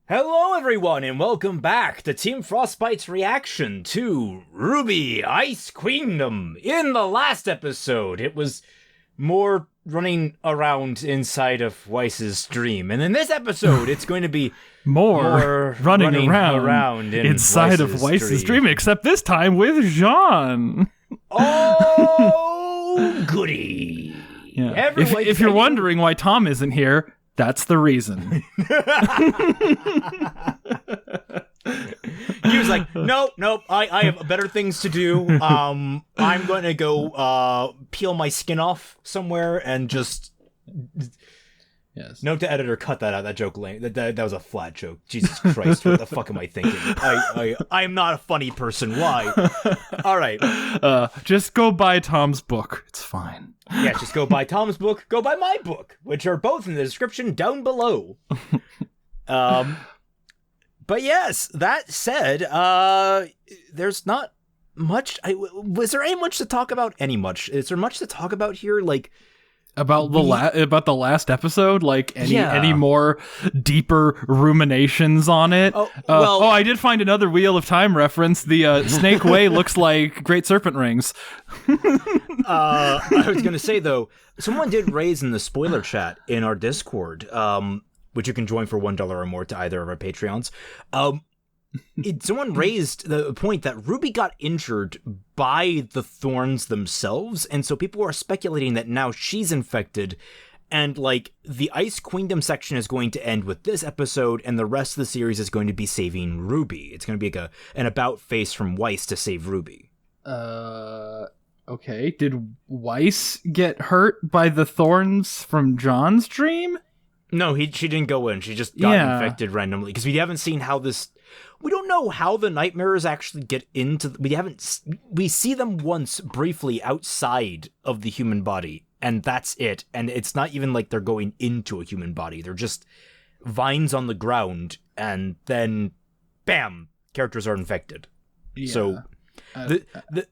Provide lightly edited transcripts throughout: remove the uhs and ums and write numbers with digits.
Hello everyone and welcome back to Team Frostbite's reaction to RWBY Ice Queendom. In the last episode, it was more running around inside of WEISS's dream. And in this episode, it's going to be more running around inside of WEISS's dream, except this time with Jean. Oh, goody. Yeah. If you're wondering why Tom isn't here, that's the reason. He was like, nope, I have better things to do. I'm going to go peel my skin off somewhere and just... Yes. Note to editor, cut that out. That joke lame. That was a flat joke. Jesus Christ, what the fuck am I thinking? I'm not a funny person. Why? All right. Just go buy Tom's book. It's fine. Yeah, just go buy Tom's book. Go buy my book, which are both in the description down below. But yes, that said, there's not much. Was there any much to talk about? Is there much to talk about here? Like. About the last episode, like any more deeper ruminations on it. I did find another Wheel of Time reference. The Snake Way looks like Great Serpent Rings. I was gonna say though, someone did raise in the spoiler chat in our Discord, which you can join for $1 or more to either of our Patreons. Someone raised the point that RWBY got injured by the thorns themselves, and so people are speculating that now she's infected, and like the Ice Queendom section is going to end with this episode, and the rest of the series is going to be saving RWBY. It's going to be like an about face from WEISS to save RWBY. Okay. Did WEISS get hurt by the thorns from John's dream? No, she didn't go in. She just got infected randomly because we haven't seen how this. We don't know how the nightmares actually get into. We see them once briefly outside of the human body, and that's it. And it's not even like they're going into a human body. They're just vines on the ground, and then, bam, characters are infected. Yeah. So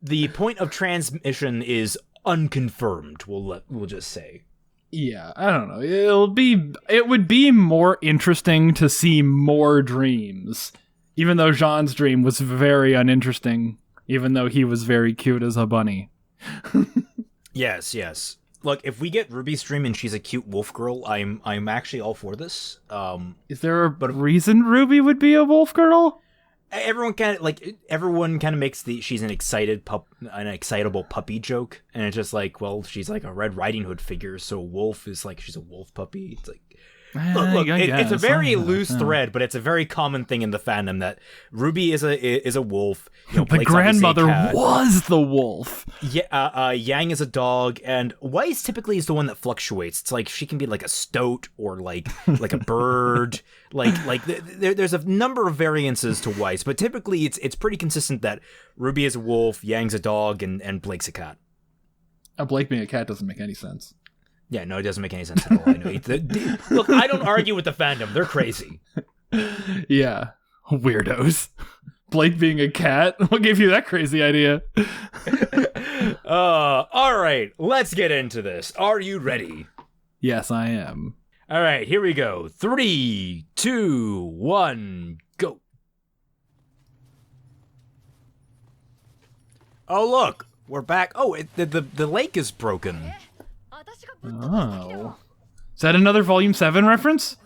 the point of transmission is unconfirmed. We'll just say. Yeah, I don't know. It would be more interesting to see more dreams. Even though Jean's dream was very uninteresting, even though he was very cute as a bunny. Yes. Look, if we get RWBY's dream and she's a cute wolf girl, I'm actually all for this. Is there a reason RWBY would be a wolf girl? Everyone kind of makes she's an excitable puppy joke, and it's just like, well, she's like a Red Riding Hood figure, so wolf is like she's a wolf puppy. It's like. Look, it's a very loose thread, but it's a very common thing in the fandom that RWBY is a wolf. The grandmother was the wolf. Yeah, Yang is a dog, and WEISS typically is the one that fluctuates. It's like she can be like a stoat or like a bird. There's a number of variances to WEISS, but typically it's pretty consistent that RWBY is a wolf, Yang's a dog, and Blake's a cat. Blake being a cat doesn't make any sense. Yeah, no, it doesn't make any sense at all. I know. Look, I don't argue with the fandom. They're crazy. Yeah. Weirdos. Blake being a cat? What gave you that crazy idea? All right, let's get into this. Are you ready? Yes, I am. All right, here we go. 3, 2, 1, go. Oh, look. We're back. Oh, the lake is broken. Oh. Is that another Volume 7 reference?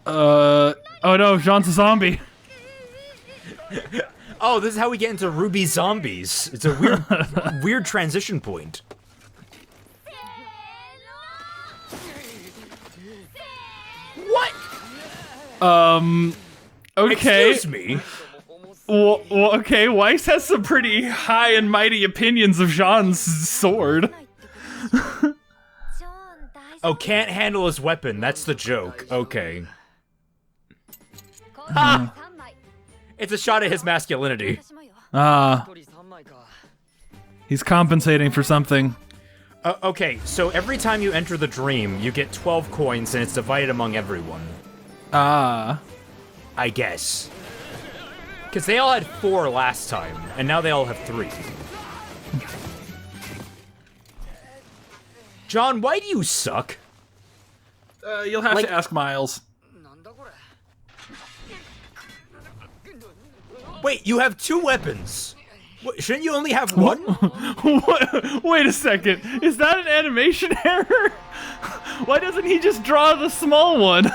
Oh no, Jean's a zombie. Oh, this is how we get into RWBY zombies. It's a weird transition point. What? Okay. Excuse me? Well, okay, WEISS has some pretty high and mighty opinions of Jean's sword. Oh, can't handle his weapon. That's the joke. Okay. Ha! It's a shot at his masculinity. He's compensating for something. Okay, so every time you enter the dream, you get 12 coins and it's divided among everyone. I guess. Because they all had 4 last time, and now they all have 3. John, why do you suck? You'll have to ask Miles. Wait, you have 2 weapons. Shouldn't you only have 1? Wait a second. Is that an animation error? Why doesn't he just draw the small one?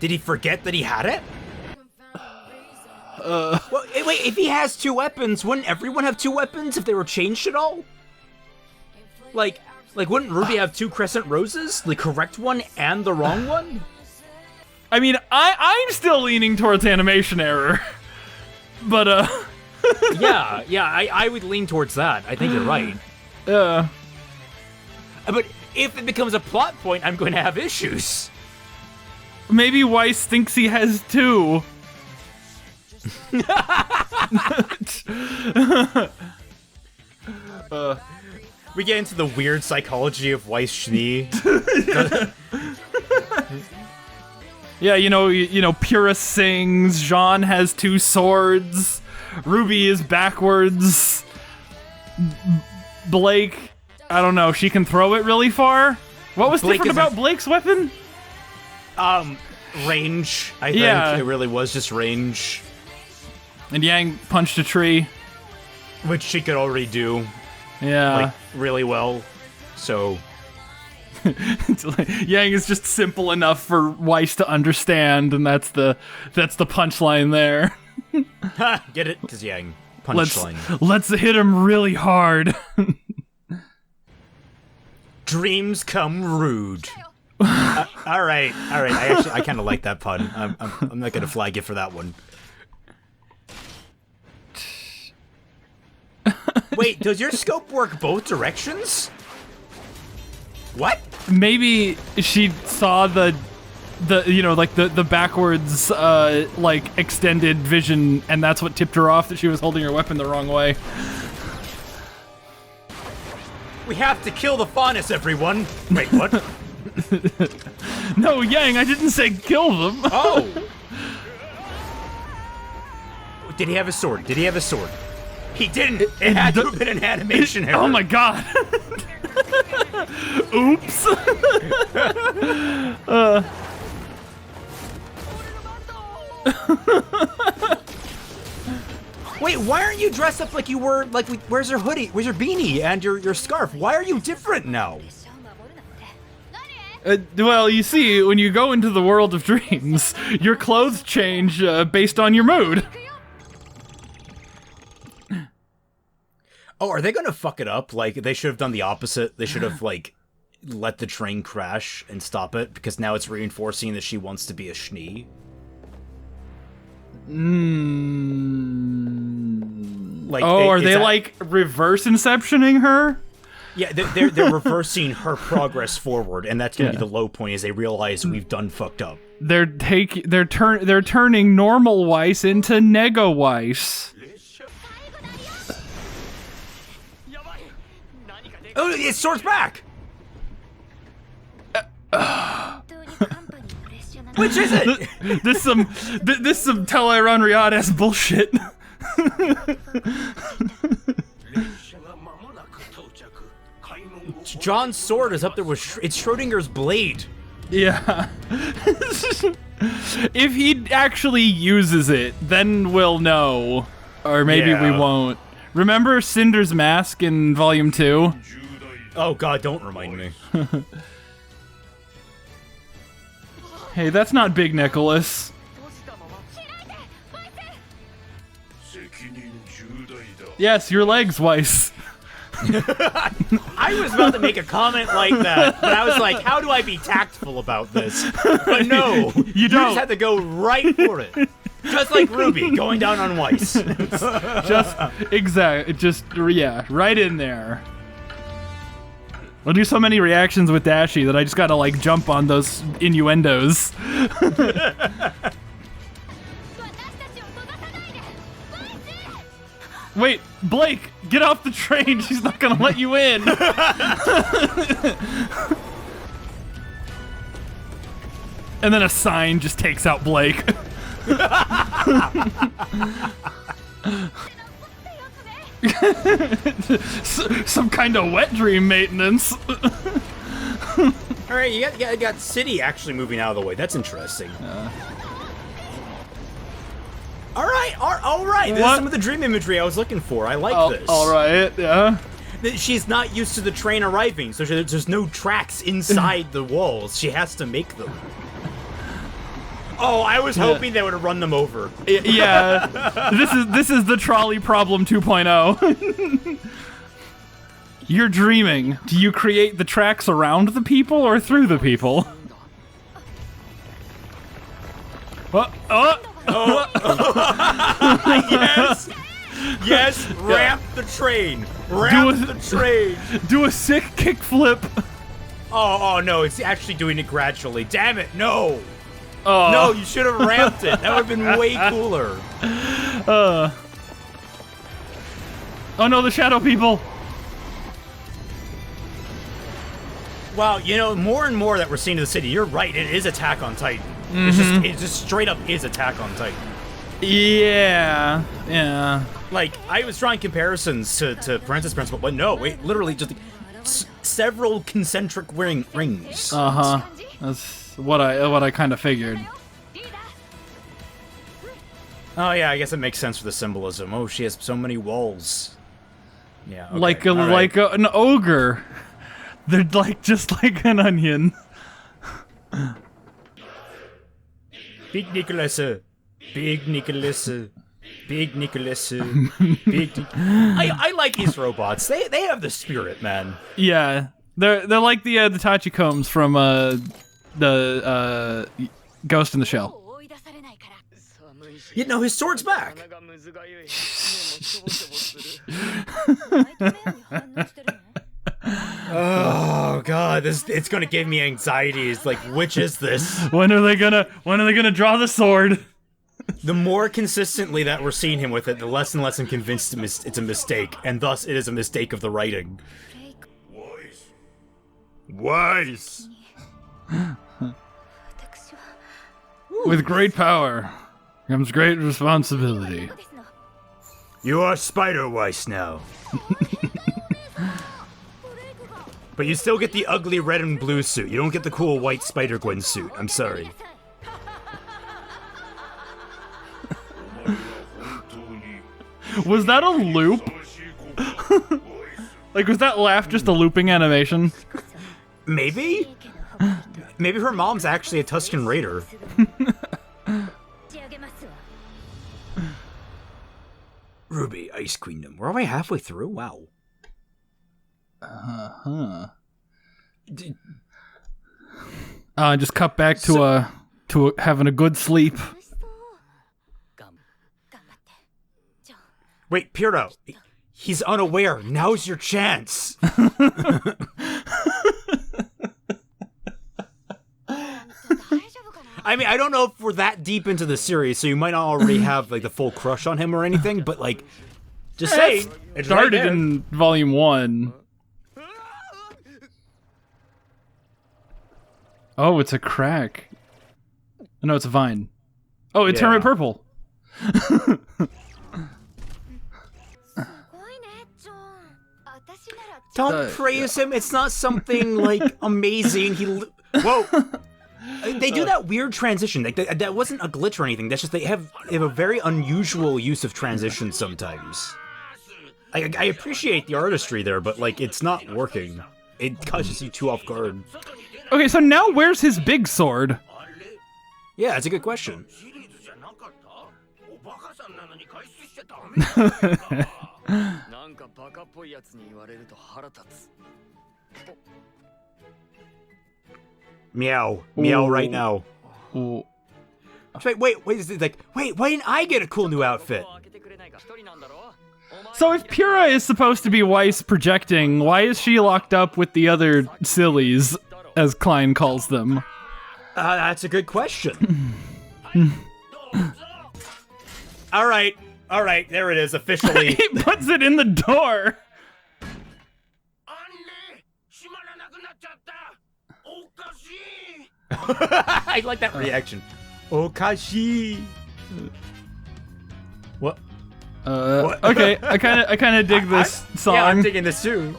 Did he forget that he had it? Well, wait, if he has 2 weapons, wouldn't everyone have 2 weapons if they were changed at all? Like, wouldn't Ruby have 2 crescent roses? The correct one and the wrong one? I mean, I'm still leaning towards animation error. But, yeah, I would lean towards that. I think you're right. But if it becomes a plot point, I'm going to have issues. Maybe WEISS thinks he has 2. We get into the weird psychology of WEISS Schnee. Yeah, you know, Purist sings, Jean has 2 swords, Ruby is backwards, Blake, I don't know, she can throw it really far? What was different about Blake's weapon? Range, I think. It really was just range. And Yang punched a tree. Which she could already do. Yeah. Like, really well, so... Yang is just simple enough for WEISS to understand, and that's the punchline there. Get it? Because Yang punchline. Let's hit him really hard. Dreams come rude. All right. I kind of like that pun. I'm not gonna flag you for that one. Wait, does your scope work both directions? What? Maybe she saw the backwards extended vision, and that's what tipped her off that she was holding her weapon the wrong way. We have to kill the Faunus, everyone. Wait, what? No, Yang, I didn't say kill them. Oh. Did he have a sword? He didn't. It had to have been an animation error. Oh my god. Oops. Wait, why aren't you dressed up like you were, where's your hoodie, where's your beanie and your scarf? Why are you different now? Well, you see, when you go into the world of dreams, your clothes change based on your mood. Oh, are they gonna fuck it up? Like, they should have done the opposite. They should have, let the train crash and stop it, because now it's reinforcing that she wants to be a Schnee. Are they, reverse inceptioning her? Yeah, they're reversing her progress forward, and that's gonna be the low point as they realize we've done fucked up. They're turning normal WEISS into Nego WEISS. Oh, it's Sword's back! Which is it? This some Tel Iran Riyadh-ass bullshit. John's sword is up there with it's Schrodinger's blade. Yeah. If he actually uses it, then we'll know. Or maybe we won't. Remember Cinder's mask in Volume 2? Oh god, don't remind me. Hey, that's not Big Nicholas. Yes, your legs, WEISS. I was about to make a comment like that, but I was like, how do I be tactful about this? But no, you just had to go right for it. Just like Ruby going down on WEISS. Right in there. We'll do so many reactions with Dashi that I just gotta jump on those innuendos. Wait, Blake, get off the train. She's not gonna let you in. And then a sign just takes out Blake. Some kind of wet dream maintenance. All right, you got City actually moving out of the way. That's interesting. All right. This is some of the dream imagery I was looking for. I like this. All right, yeah. She's not used to the train arriving, so there's no tracks inside the walls. She has to make them. Oh, I was hoping they would have run them over. Yeah, this is the trolley problem 2.0. You're dreaming. Do you create the tracks around the people or through the people? Yes, ramp the train. Ramp the train. Do a sick kickflip. Oh no, it's actually doing it gradually. Damn it, no. No, you should have ramped it. That would have been way cooler. Oh no, the shadow people. Wow, more and more that we're seeing in the city, you're right, it is Attack on Titan. It just straight up is Attack on Titan. Yeah. Like, I was drawing comparisons to Princess Principle, but no, it literally just several concentric rings. That's what I kind of figured. Oh yeah, I guess it makes sense for the symbolism. Oh, she has so many walls. Yeah. Okay. Like an ogre. They're just like an onion. Big Nicholas. Big Nicholas. Big Nicholas. I like these robots. They have the spirit, man. Yeah. They're like the Tachikomes from the Ghost in the Shell. His sword's back. Oh god, it's gonna give me anxiety. It's like, which is this? When are they gonna draw the sword? The more consistently that we're seeing him with it, the less and less I'm convinced it's a mistake, and thus it is a mistake of the writing. WEISS. With great power comes great responsibility. You are Spider-WEISS now. But you still get the ugly red and blue suit. You don't get the cool white Spider-Gwen suit. I'm sorry. Was that a loop? Like, was that laugh just a looping animation? Maybe? Maybe her mom's actually a Tusken Raider. RWBY, Ice Queendom. We're only halfway through? Wow. Just cut back to having a good sleep. Wait, Piro. He's unaware. Now's your chance. I mean, I don't know if we're that deep into the series, so you might not already have like the full crush on him or anything, but like, just saying. It started right in Volume 1. Oh, it's a crack. No, it's a vine. Oh, it's Hermit Purple. Don't praise him. It's not something like amazing. Whoa. They do that weird transition. Like that wasn't a glitch or anything. That's just they have a very unusual use of transition sometimes. I appreciate the artistry there, but like it's not working. It catches you too off guard. Okay, so now where's his big sword? Yeah, that's a good question. Meow. Meow right now. Ooh. Wait, is it like, wait, why didn't I get a cool new outfit? So if Pura is supposed to be WEISS projecting, why is she locked up with the other sillies, as Klein calls them? That's a good question. All right, there it is, officially. He puts it in the door. I like that reaction. Okashi. What? What? Okay, I kind of dig this song. Yeah, I'm digging this too.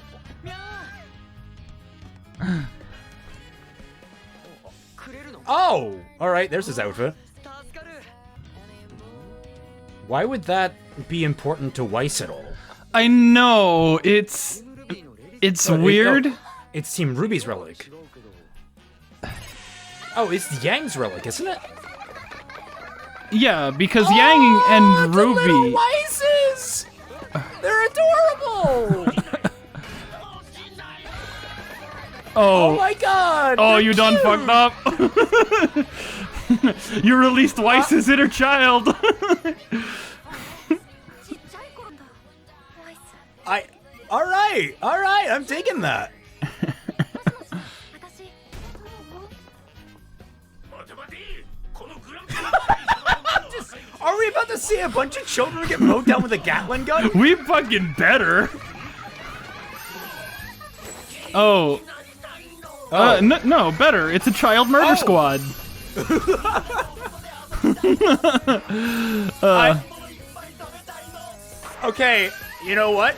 Oh! Alright, there's his outfit. Why would that be important to WEISS at all? I know, it's weird. It's Team RWBY's relic. Oh, it's Yang's relic, isn't it? Yeah, because Yang and the RWBY... little WEISSes! They're adorable! Oh my god! Oh, you done fucked up? You released WEISS's inner child! Alright, I'm taking that. Are we about to see a bunch of children get mowed down with a Gatling gun? We fucking better. Oh. No, better. It's a child murder squad. Okay, you know what?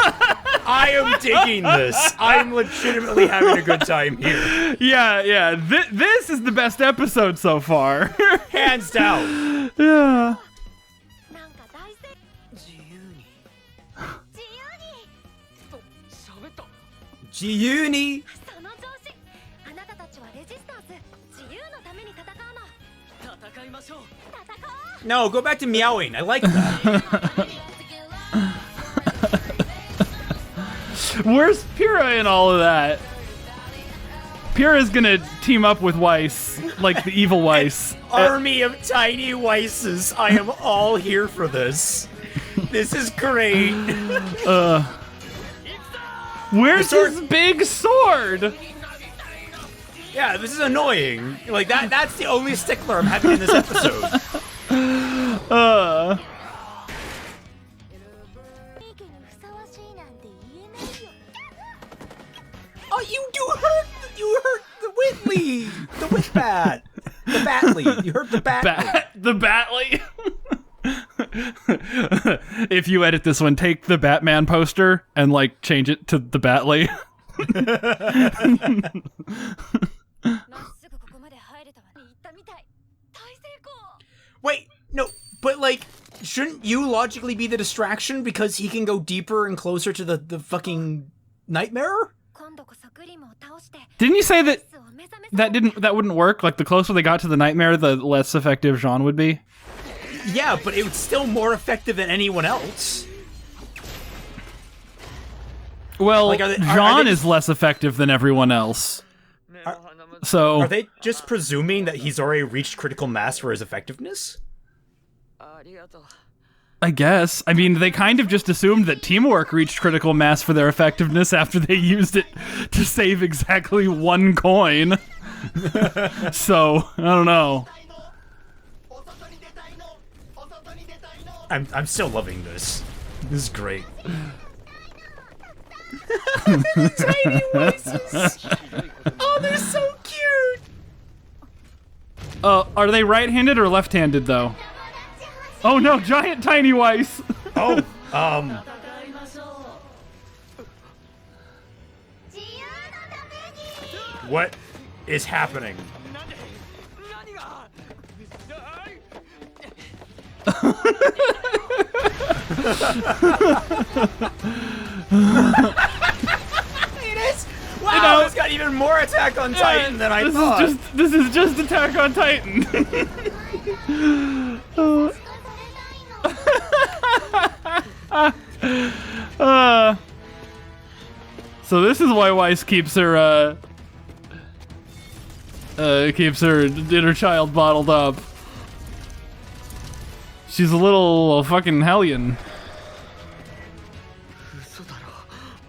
I am digging this. I'm legitimately having a good time here. Yeah. This is the best episode so far. Hands down. Yeah. G-Uni. No, go back to meowing. I like that. Where's Pyrrha in all of that? Pyrrha's gonna team up with WEISS, like the evil WEISS. Army of tiny WEISSes. I am all here for this. This is great. Where's his big sword? Yeah, this is annoying. Like that's the only stickler I'm having in this episode. Oh, you hurt the Whitley! The Whitbat! The Batley! You hurt the Batley! The Batley! If you edit this one, take the Batman poster and, like, change it to the Batley. Wait, no, but, like, shouldn't you logically be the distraction because he can go deeper and closer to the fucking nightmare? Didn't you say that wouldn't work? Like, the closer they got to the nightmare, the less effective Jean would be? Yeah, but it was still more effective than anyone else. Well, like, Jean is less effective than everyone else. So are they just presuming that he's already reached critical mass for his effectiveness? I guess. I mean, they kind of just assumed that Teamwork reached critical mass for their effectiveness after they used it to save exactly one coin. So, I don't know. I'm still loving this. This is great. Tiny voices. Oh, they're so cute. Are they right-handed or left-handed though? Oh no, giant tiny WEISS. Oh, what is happening? It is. Wow, it's got even more Attack on Titan than I thought. This is just Attack on Titan. So this is why WEISS keeps her inner child bottled up. She's a little fucking hellion.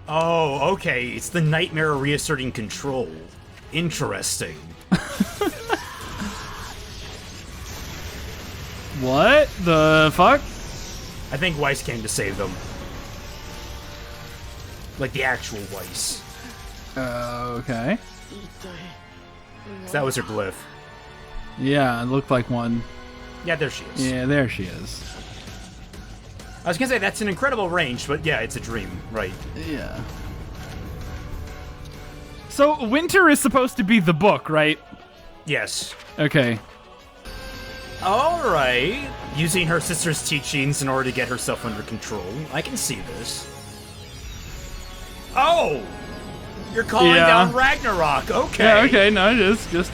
Oh, okay. It's the nightmare reasserting control. Interesting. What the fuck? I think WEISS came to save them. Like the actual WEISS. Okay. That was her glyph. Yeah, it looked like one. Yeah, there she is. Yeah, there she is. I was gonna say that's an incredible range, but yeah, it's a dream, right? Yeah. So Winter is supposed to be the book, right? Yes. Okay. All right. Using her sister's teachings in order to get herself under control. I can see this. Oh! You're calling down Ragnarok. Okay. Yeah, okay. No, just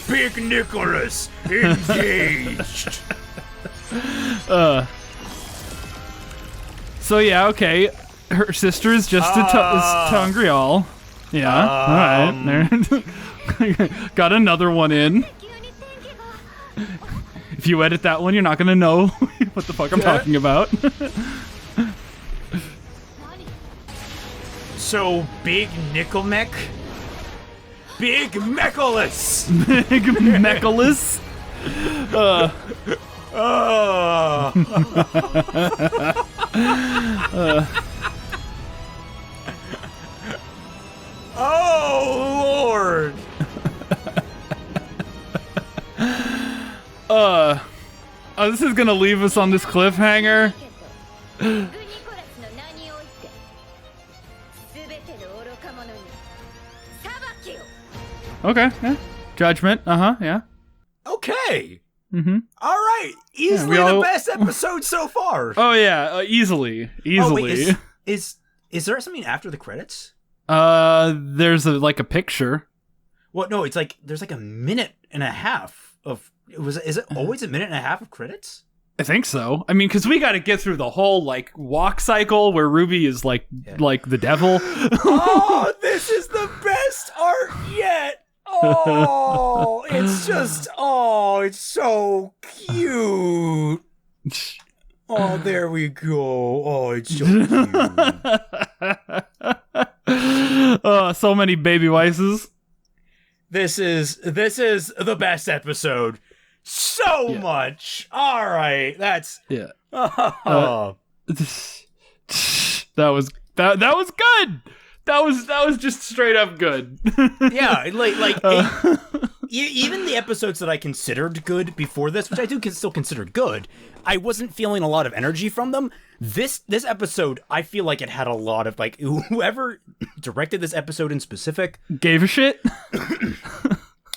Big Nicholas engaged. So yeah, okay. Her sister is just a Tangrial. Yeah. All right. Got another one in. If you edit that one, you're not gonna know what the fuck I'm talking about. So Big Nickelmech? Big Mechalus! Big Mechalus? Oh, Lord! This is gonna leave us on this cliffhanger. Okay, yeah. Judgment, yeah. Okay. Mm-hmm. All right. Easily the best episode so far. Oh, yeah, easily. Oh, wait, is there something after the credits? There's a picture. Well, no, it's like, there's like a minute and a half of, is it always a minute and a half of credits? I think so. I mean, because we got to get through the whole, like, walk cycle where RWBY is, like the devil. Oh, this is the best art yet! Oh, it's just, it's so cute. Oh, there we go. Oh, it's so cute. So many baby Weisses. This is the best episode. So much. All right, that's that was good. That was just straight up good. Yeah, even the episodes that I considered good before this, which I do still consider good, I wasn't feeling a lot of energy from them. This episode, I feel like it had a lot of, like, whoever directed this episode in specific gave a shit.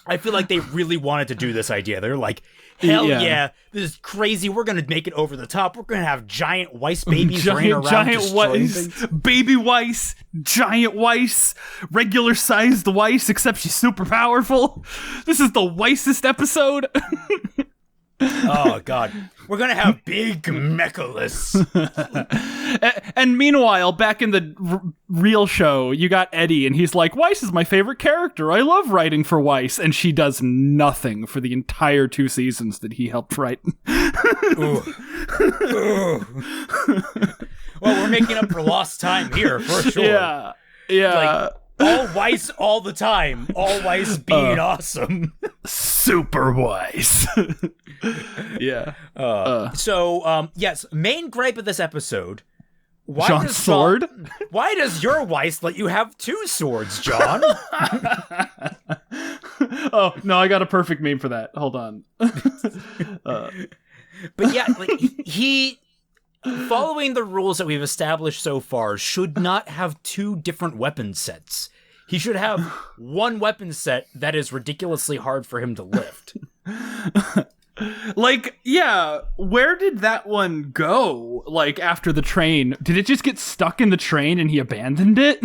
I feel like they really wanted to do this idea. They're like, hell yeah, this is crazy. We're going to make it over the top. We're going to have giant Weiss babies running around destroying things. Baby Weiss, giant Weiss, regular sized Weiss, except she's super powerful. This is the Weissest episode. Oh, God. We're going to have Big Mechalus. And meanwhile, back in the real show, you got Eddie, and he's like, Weiss is my favorite character. I love writing for Weiss. And she does nothing for the entire 2 seasons that he helped write. Well, we're making up for lost time here, for sure. Yeah. Like, all Weiss all the time. All Weiss being awesome. Super Weiss. Yeah. So, yes, main gripe of this episode. John's sword? Why does your Weiss let you have 2 swords, John? Oh, no, I got a perfect meme for that. Hold on. But yeah, like, he, following the rules that we've established so far, should not have 2 different weapon sets. He should have 1 weapon set that is ridiculously hard for him to lift. Like, yeah, where did that one go, like, after the train? Did it just get stuck in the train and he abandoned it?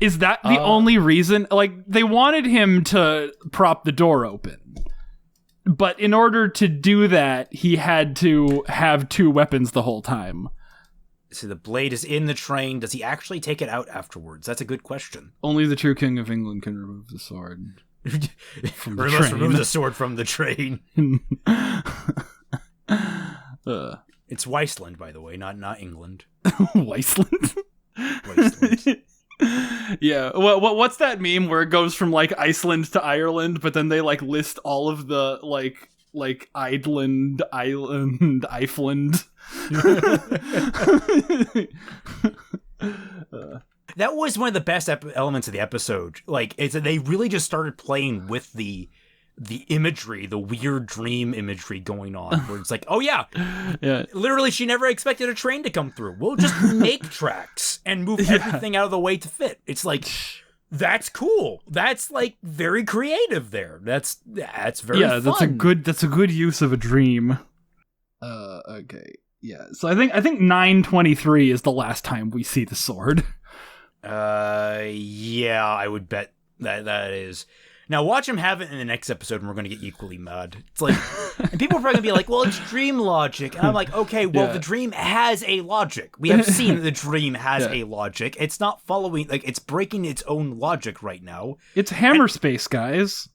Is that the only reason? Like, they wanted him to prop the door open. But in order to do that, he had to have 2 weapons the whole time. So the blade is in the train. Does he actually take it out afterwards? That's a good question. Only the true king of England can remove the sword. Must remove the sword from the train. It's Weissland, by the way, not England. Weissland? Yeah. Well, what's that meme where it goes from, like, Iceland to Ireland, but then they, like, list all of the, like Idland, Iceland. That was one of the best elements of the episode. Like, it's that they really just started playing with the the imagery, the weird dream imagery going on, where it's like, oh yeah, literally she never expected a train to come through. We'll just make tracks and move everything out of the way to fit. It's like, that's cool. That's like very creative there. That's very fun. That's a good use of a dream. Okay. Yeah. So I think 923 is the last time we see the sword. Yeah, I would bet that is. Now watch him have it in the next episode and we're going to get equally mad. It's like, and people are probably going to be like, well, it's dream logic. And I'm like, okay, well, the dream has a logic. We have seen that the dream has a logic. It's not following, like, it's breaking its own logic right now. It's hammer space, guys.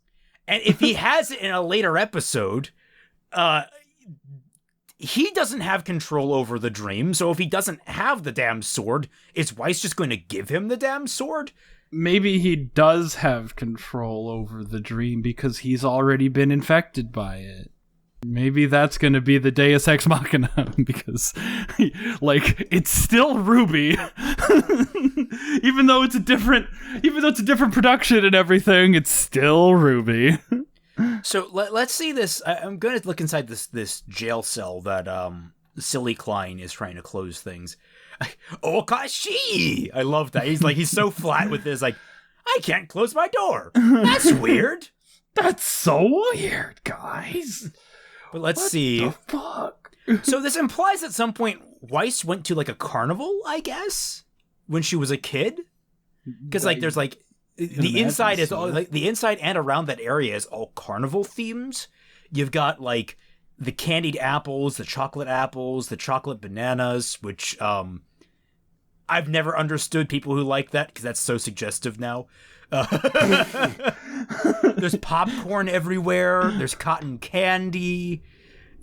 And if he has it in a later episode, he doesn't have control over the dream. So if he doesn't have the damn sword, is WEISS just going to give him the damn sword? Maybe he does have control over the dream because he's already been infected by it. Maybe that's going to be the Deus Ex Machina because, like, it's still RWBY, even though it's a different production and everything. It's still RWBY. So let's see this. I'm going to look inside this jail cell that Silly Klein is trying to close things. Okashi! I love that. He's so flat with this, like, I can't close my door. That's weird. That's so weird, guys. But let's see. What the fuck? So this implies at some point WEISS went to like a carnival, I guess, when she was a kid. Because like there's like the inside is all like the inside and around that area is all carnival themes. You've got like the candied apples, the chocolate bananas, which I've never understood people who like that because that's so suggestive now. There's popcorn everywhere. There's cotton candy.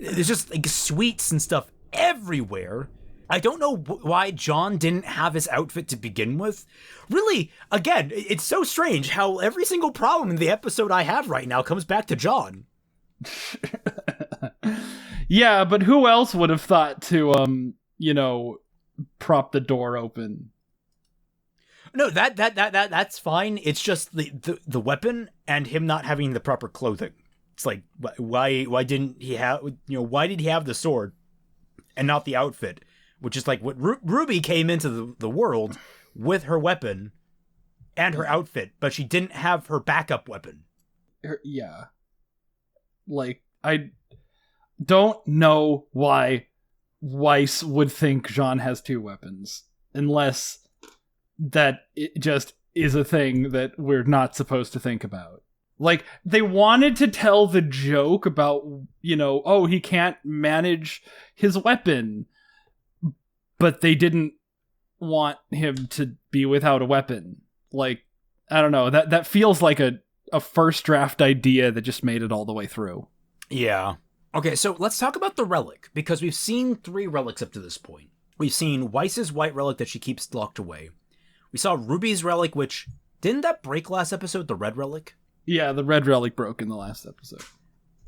There's just like sweets and stuff everywhere. I don't know why John didn't have his outfit to begin with. Really, again, it's so strange how every single problem in the episode I have right now comes back to John. Yeah, but who else would have thought to, prop the door open? No, that's fine. It's just the weapon and him not having the proper clothing. It's like, why didn't he have, why did he have the sword and not the outfit? Which is like what RWBY came into the world with her weapon and her outfit, but she didn't have her backup weapon. Yeah. Like, I don't know why WEISS would think Jean has two weapons, unless that it just is a thing that we're not supposed to think about. Like, they wanted to tell the joke about, he can't manage his weapon, but they didn't want him to be without a weapon. Like, I don't know, that feels like a first draft idea that just made it all the way through. Yeah. Okay, so let's talk about the relic, because we've seen 3 relics up to this point. We've seen WEISS's white relic that she keeps locked away. We saw Ruby's relic, which... Didn't that break last episode, the red relic? Yeah, the red relic broke in the last episode.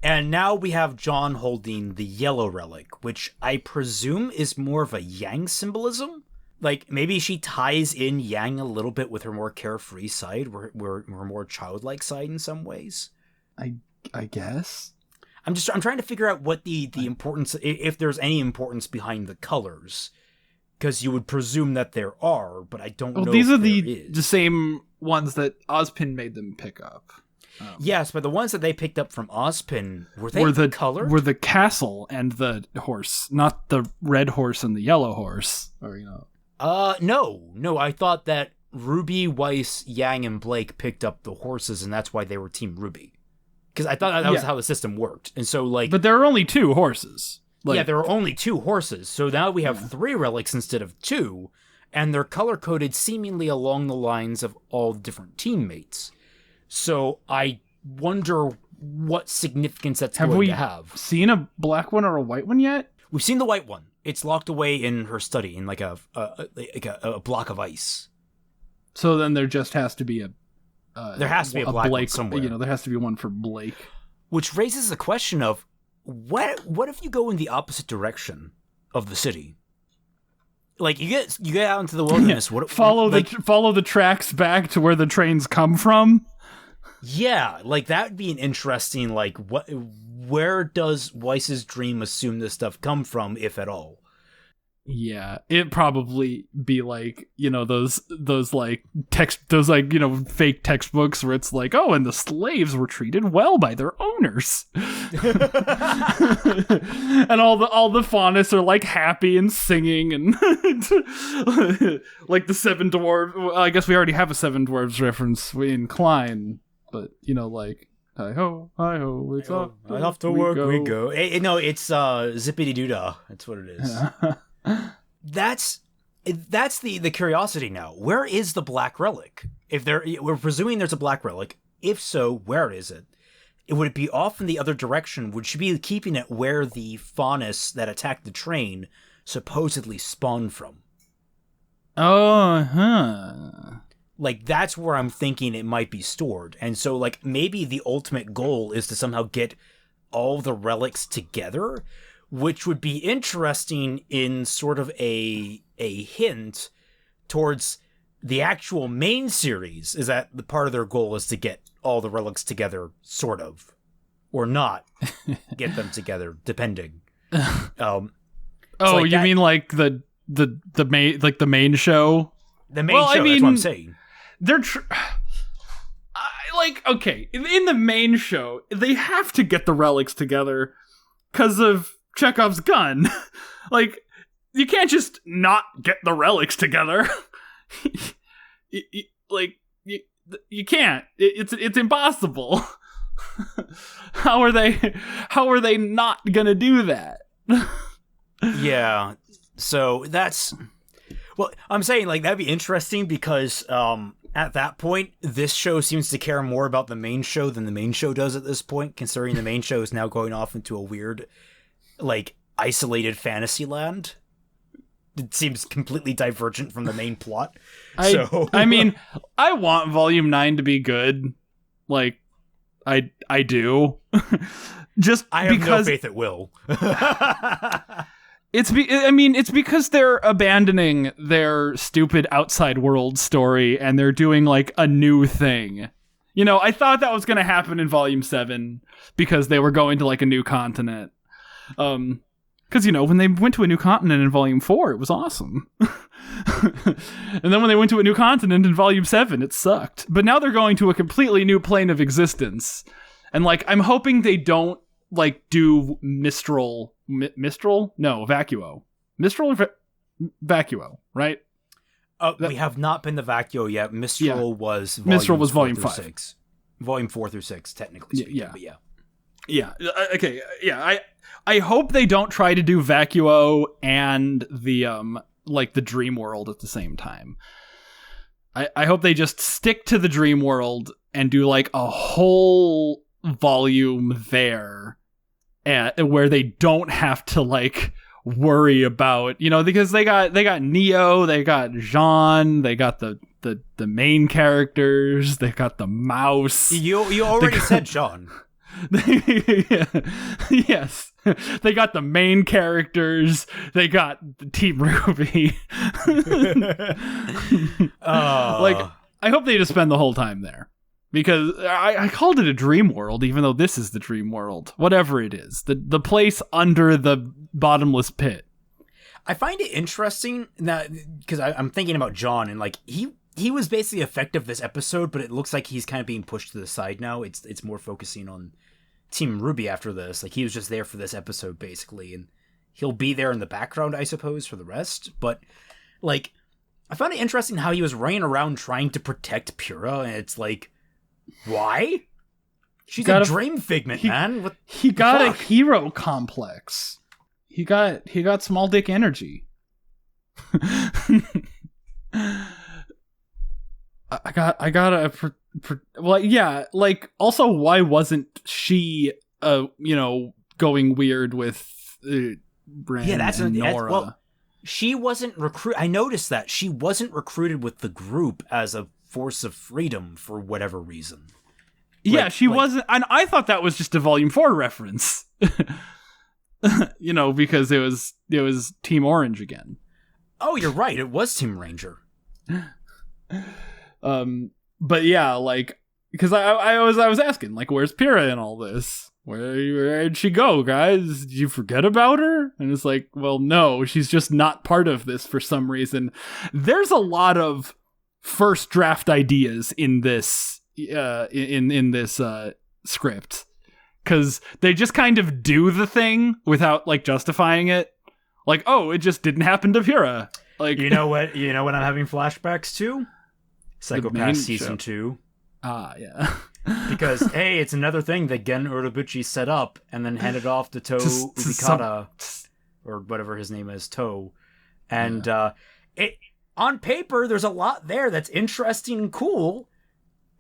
And now we have John holding the yellow relic, which I presume is more of a Yang symbolism? Like, maybe she ties in Yang a little bit with her more carefree side, her more childlike side in some ways. I guess? I'm trying to figure out what the importance, if there's any importance behind the colors. Because you would presume that there are, but I don't know. These are the same ones that Ozpin made them pick up. Yes, but the ones that they picked up from Ozpin, were they colored? Were the castle and the horse, not the red horse and the yellow horse. Or No, I thought that RWBY, WEISS, Yang, and Blake picked up the horses, and that's why they were Team RWBY. Because I thought that was how the system worked. And so, like... But there are only 2 horses. Yeah, there are only 2 horses, so now we have 3 relics instead of 2, and they're color-coded seemingly along the lines of all the different teammates. So I wonder what significance that's going to have. Have we seen a black one or a white one yet? We've seen the white one. It's locked away in her study in like a block of ice. So then there just has to be a black Blake one somewhere. There has to be one for Blake. Which raises the question of, what if you go in the opposite direction of the city? Like, you get out into the wilderness. Follow the tracks back to where the trains come from. Yeah, like that would be an interesting, like, where does WEISS's dream assume this stuff come from, if at all? Yeah, it'd probably be like, those like fake textbooks where it's like, oh, and the slaves were treated well by their owners. And all the faunists are like happy and singing and like the Seven Dwarves. Well, I guess we already have a Seven Dwarves reference in Klein, but like, hi ho, it's off to work we go. No, it's zippity doodah. That's what it is. That's the curiosity now. Where is the black relic? We're presuming there's a black relic. If so, where is it? Would it be off in the other direction? Would she be keeping it where the faunists that attacked the train supposedly spawned from? Like, that's where I'm thinking it might be stored. And so, like, maybe the ultimate goal is to somehow get all the relics together, which would be interesting in sort of a hint towards the actual main series, is that the part of their goal is to get all the relics together, sort of. Or not get them together, depending. You mean like the main, like the main show? The main show, that's what I'm saying. They're okay, in the main show, they have to get the relics together because of Chekhov's gun. Like, you can't just not get the relics together. You can't. It's impossible. How are they not gonna do that? Yeah. So that's, well, I'm saying, like, that'd be interesting because at that point, this show seems to care more about the main show than the main show does at this point, considering the main show is now going off into a weird, like, isolated fantasy land. It seems completely divergent from the main plot. I mean, I want Volume 9 to be good. Like, I do. I have no faith it will. It's because they're abandoning their stupid outside world story and they're doing like a new thing. I thought that was going to happen in Volume 7 because they were going to like a new continent. Because, when they went to a new continent in Volume 4, it was awesome. And then when they went to a new continent in Volume 7, it sucked. But now they're going to a completely new plane of existence. And, like, I'm hoping they don't, like, do Mistral? No, Vacuo. Mistral or Vacuo, right? We have not been the Vacuo yet. Mistral was Volume 5. 6. Volume 4 through 6, technically speaking. Yeah. But yeah. Yeah. Okay. Yeah. I hope they don't try to do Vacuo and the like the dream world at the same time. I hope they just stick to the dream world and do like a whole volume there, where they don't have to like worry about, because they got Neo, they got Jean, they got the main characters, they got the mouse. You already said Jean. Yes, they got the main characters, they got Team RWBY. Like, I hope they just spend the whole time there, because I called it a dream world, even though this is the dream world, whatever it is, the place under the bottomless pit. I find it interesting that, because I'm thinking about John, and like he was basically effective this episode, but it looks like he's kind of being pushed to the side now. It's more focusing on Team RWBY after this. Like, he was just there for this episode, basically, and he'll be there in the background, I suppose, for the rest. But, like, I found it interesting how he was running around trying to protect Pura, and it's like, why? She's a dream figment, man. He got a hero complex. He got small dick energy. I gotta well, yeah, like, also, why wasn't she going weird with Bran and Nora? Well, she wasn't I noticed that she wasn't recruited with the group as a force of freedom for whatever reason. Yeah, she wasn't, and I thought that was just a Volume 4 reference. Because it was Team Orange again. Oh, you're right, it was Team Ranger. But yeah, like, because I was asking, like, where's Pyrrha in all this? Where'd she go, guys? Did you forget about her? And it's like, well, no, she's just not part of this for some reason. There's a lot of first draft ideas in this in this script, because they just kind of do the thing without like justifying it. Like, oh, it just didn't happen to Pyrrha. Like, you know what I'm having flashbacks to? Psychopath season 2. Yeah. Because, hey, it's another thing that Gen Urobuchi set up and then handed off to To Ubikata, or whatever his name is, To. And it on paper, there's a lot there that's interesting and cool,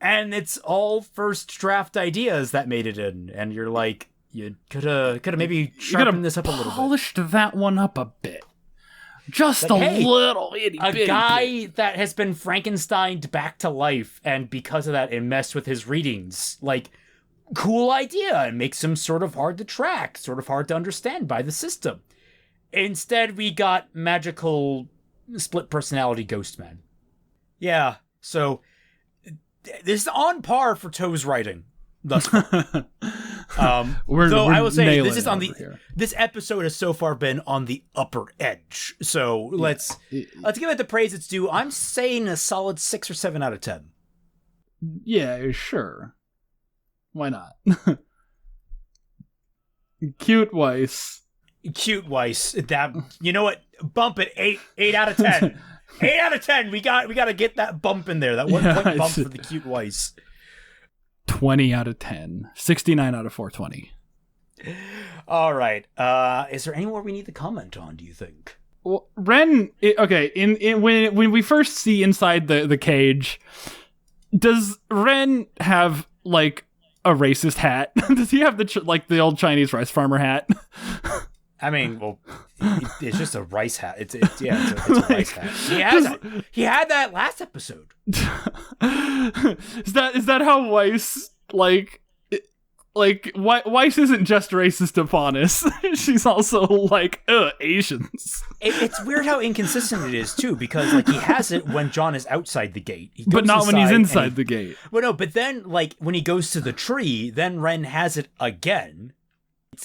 and it's all first draft ideas that made it in. And you're like, you could have maybe sharpened this up a little bit. Polished that one up a bit. Just like, little itty bitty. A guy that has been Frankensteined back to life, and because of that, it messed with his readings. Like, cool idea, and makes him sort of hard to track, sort of hard to understand by the system. Instead, we got magical split personality ghost man. Yeah, so this is on par for Toe's writing thus far. Though I will say this episode has so far been on the upper edge. So let's give it the praise it's due. I'm saying a solid 6 or 7 out of 10. Yeah, sure. Why not? Cute WEISS. That, you know what? Bump it 8 out of 10. 8 out of 10. We got to get that bump in there. That 1 point bump for the cute WEISS. 20 out of 10. 69 out of 420. All right. Is there any more we need to comment on, do you think? Well, Ren, when we first see inside the cage, does Ren have like a racist hat? Does he have the old Chinese rice farmer hat? I mean, well, it's just a rice hat. It's a rice hat. He had that last episode. Is that how WEISS WEISS isn't just racist upon us. She's also like, Asians. It's weird how inconsistent it is too, because like he has it when John is outside the gate, but not when he's inside the gate. Well, no, but then like when he goes to the tree, then Ren has it again.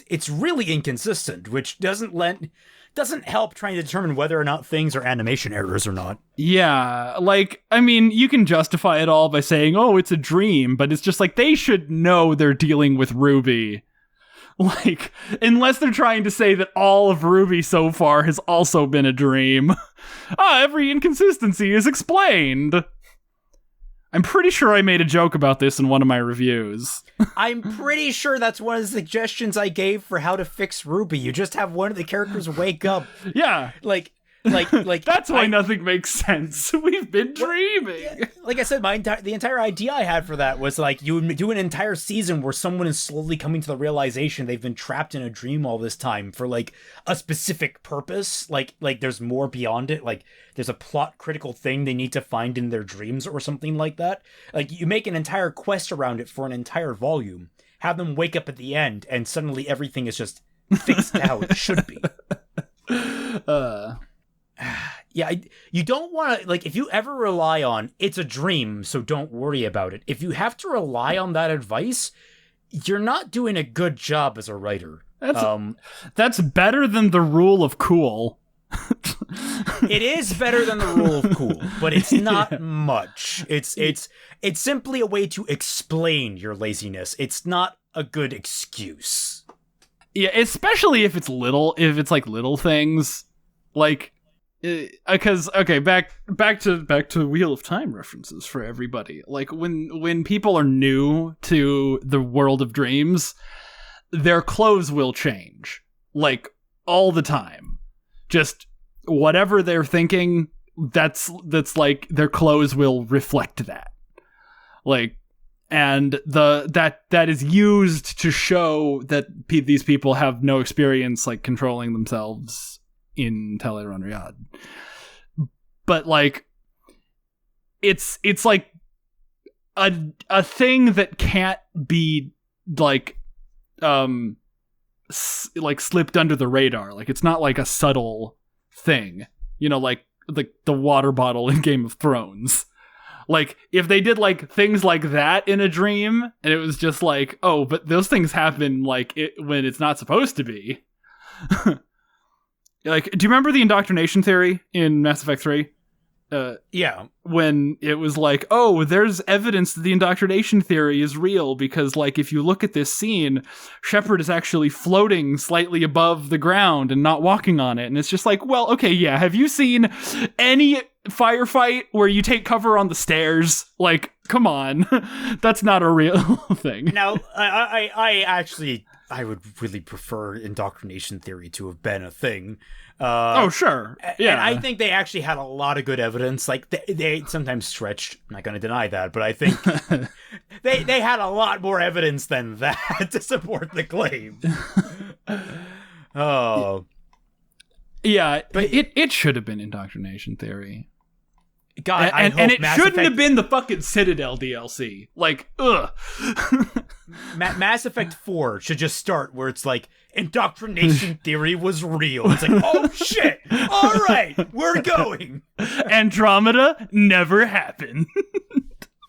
It's really inconsistent, which doesn't help trying to determine whether or not things are animation errors or not. Yeah, like, I mean, you can justify it all by saying, oh, it's a dream, but it's just like, they should know they're dealing with RWBY. Like, unless they're trying to say that all of RWBY so far has also been a dream. Every inconsistency is explained. I'm pretty sure I made a joke about this in one of my reviews. I'm pretty sure that's one of the suggestions I gave for how to fix RWBY. You just have one of the characters wake up. Yeah. Like that's why nothing makes sense. We've been dreaming. Like I said, the entire idea I had for that was like you would do an entire season where someone is slowly coming to the realization they've been trapped in a dream all this time for like a specific purpose. Like there's more beyond it. Like there's a plot critical thing they need to find in their dreams or something like that. Like you make an entire quest around it for an entire volume, have them wake up at the end, and suddenly everything is just fixed to how it should be. Yeah, you don't want to, like, if you ever rely on, it's a dream, so don't worry about it. If you have to rely on that advice, you're not doing a good job as a writer. That's better than the rule of cool. It is better than the rule of cool, but it's not much. It's simply a way to explain your laziness. It's not a good excuse. Yeah, especially if it's like little things, like, because back to Wheel of Time references for everybody. Like when people are new to the world of dreams, their clothes will change, like, all the time. Just whatever they're thinking, that's like their clothes will reflect that. Like, and that is used to show that these people have no experience like controlling themselves in Teleron Rued. But like it's like a thing that can't be like slipped under the radar. Like, it's not like a subtle thing, like the water bottle in Game of Thrones. Like, if they did, like, things like that in a dream, and it was just like, oh, but those things happen, like, when it's not supposed to be. Like, do you remember the indoctrination theory in Mass Effect 3? Yeah. When it was like, oh, there's evidence that the indoctrination theory is real because, like, if you look at this scene, Shepard is actually floating slightly above the ground and not walking on it. And it's just like, well, okay, yeah. Have you seen any firefight where you take cover on the stairs? Like, come on. That's not a real thing. Now, I would really prefer indoctrination theory to have been a thing. Oh, sure. Yeah. And I think they actually had a lot of good evidence. Like, they sometimes stretched. I'm not going to deny that, but I think they had a lot more evidence than that to support the claim. Oh. Yeah, but it should have been indoctrination theory. God, and it shouldn't have been the fucking Citadel DLC. Like, ugh. Mass Effect 4 should just start where it's like, indoctrination theory was real. It's like, oh shit, all right, we're going. Andromeda never happened.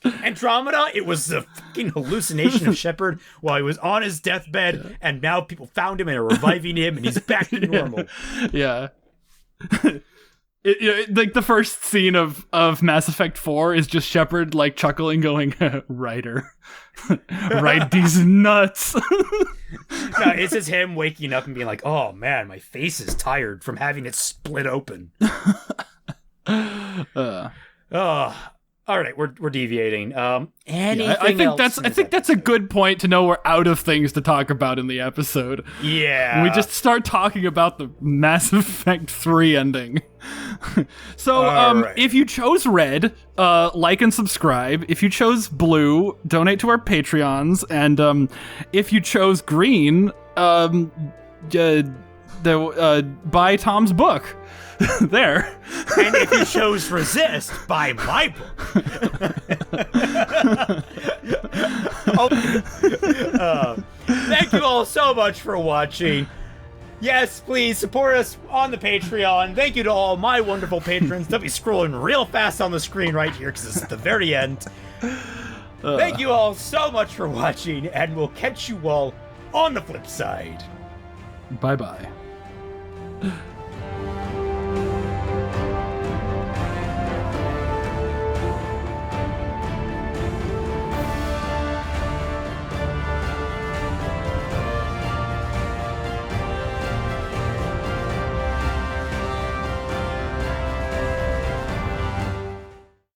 Andromeda, it was a fucking hallucination of Shepard while he was on his deathbed, and now people found him and are reviving him, and he's back to normal. Yeah. Like the first scene of Mass Effect 4 is just Shepard like chuckling, going, "Ryder, ride these nuts." No, it's just him waking up and being like, "Oh man, my face is tired from having it split open." All right, we're deviating. I think that's a good point to know we're out of things to talk about in the episode. Yeah, we just start talking about the Mass Effect 3 ending. So, right. If you chose red, like and subscribe. If you chose blue, donate to our Patreons, and if you chose green, buy Tom's book. There. And if you chose resist, buy my book. Thank you all so much for watching. Yes, please support us on the Patreon. Thank you to all my wonderful patrons. They'll be scrolling real fast on the screen right here because it's at the very end. Thank you all so much for watching, and we'll catch you all on the flip side. Bye-bye.